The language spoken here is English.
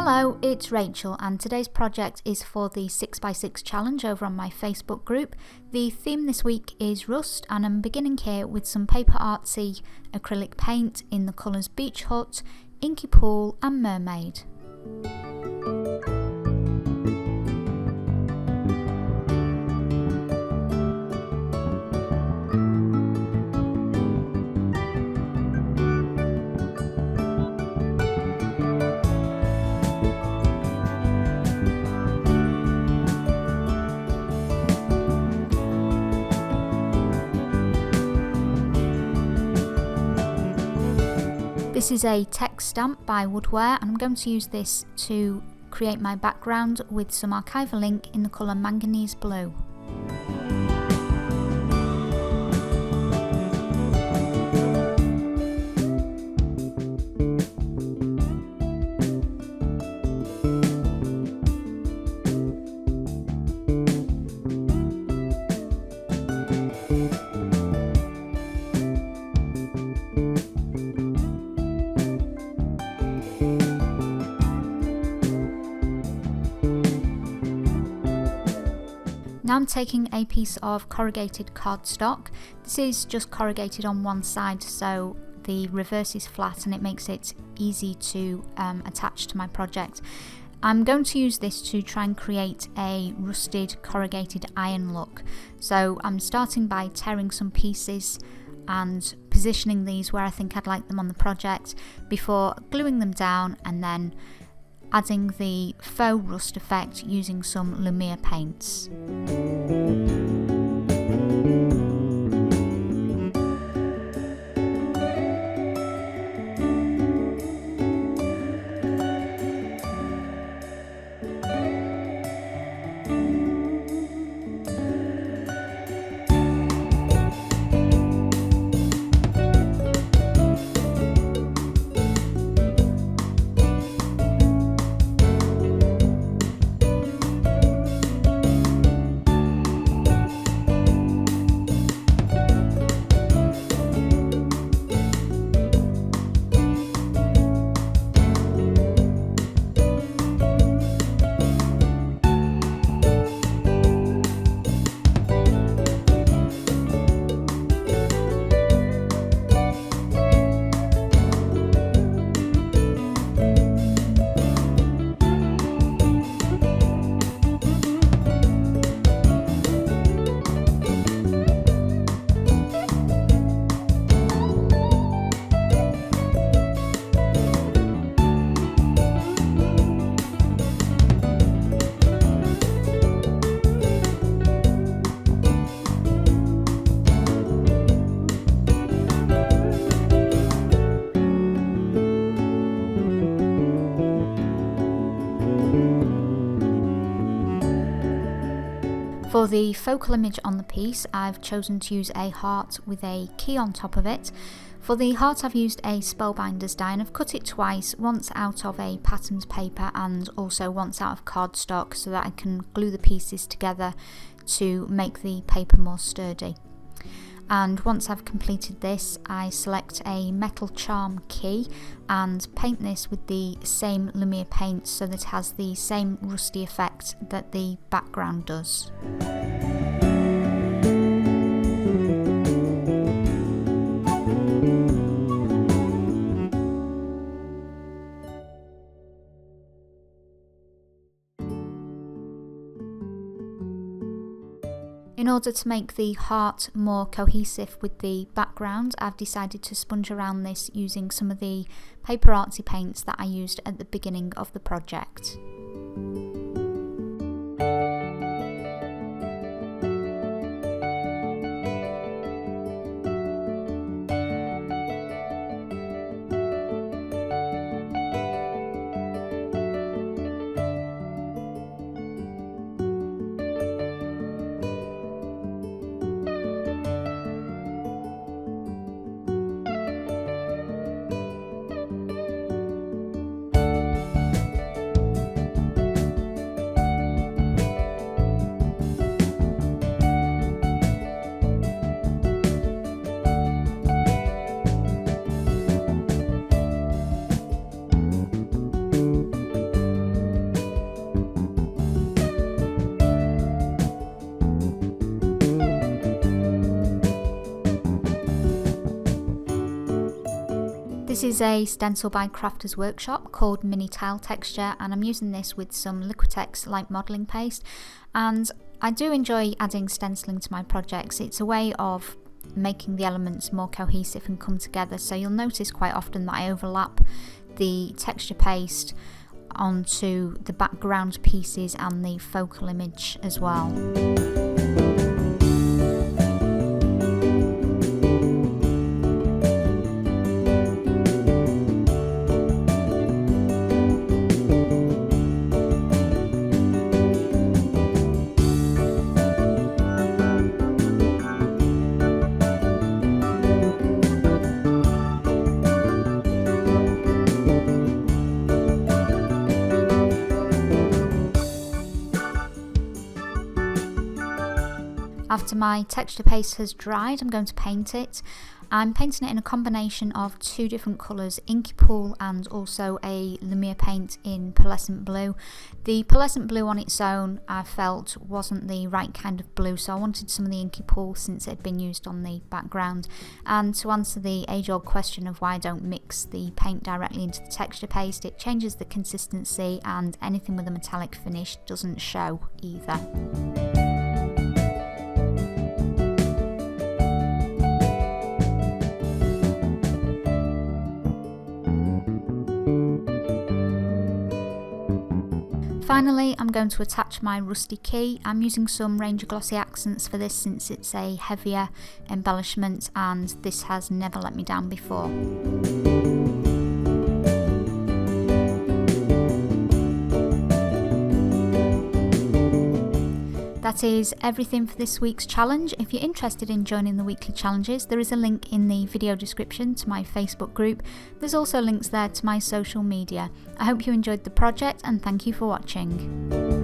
Hello, it's Rachel and today's project is for the 6x6 challenge over on my Facebook group. The theme this week is rust and I'm beginning here with some paper artsy acrylic paint in the colours Beach Hut, Inky Pool and Mermaid. This is a text stamp by Woodware and I'm going to use this to create my background with some archival ink in the colour Manganese Blue. Now I'm taking a piece of corrugated cardstock. This is just corrugated on one side so the reverse is flat and it makes it easy to attach to my project. I'm going to use this to try and create a rusted corrugated iron look. So I'm starting by tearing some pieces and positioning these where I think I'd like them on the project before gluing them down and then adding the faux rust effect using some Lumiere paints. For the focal image on the piece, I've chosen to use a heart with a key on top of it. For the heart I've used a Spellbinders die and I've cut it twice, once out of a patterned paper and also once out of cardstock so that I can glue the pieces together to make the paper more sturdy. And once I've completed this, I select a metal charm key and paint this with the same Lumiere paint so that it has the same rusty effect that the background does. In order to make the heart more cohesive with the background, I've decided to sponge around this using some of the paper artsy paints that I used at the beginning of the project. This is a stencil by Crafters Workshop called Mini Tile Texture, and I'm using this with some Liquitex light modelling paste. And I do enjoy adding stenciling to my projects. It's a way of making the elements more cohesive and come together, so you'll notice quite often that I overlap the texture paste onto the background pieces and the focal image as well. After my texture paste has dried, I'm going to paint it. I'm painting it in a combination of two different colours, Inky Pool and also a Lumiere paint in pearlescent blue. The pearlescent blue on its own I felt wasn't the right kind of blue, so I wanted some of the Inky Pool since it had been used on the background. And to answer the age-old question of why I don't mix the paint directly into the texture paste, it changes the consistency and anything with a metallic finish doesn't show either. Finally, I'm going to attach my rusty key. I'm using some Ranger Glossy accents for this since it's a heavier embellishment and this has never let me down before. That is everything for this week's challenge. If you're interested in joining the weekly challenges, there is a link in the video description to my Facebook group. There's also links there to my social media. I hope you enjoyed the project and thank you for watching.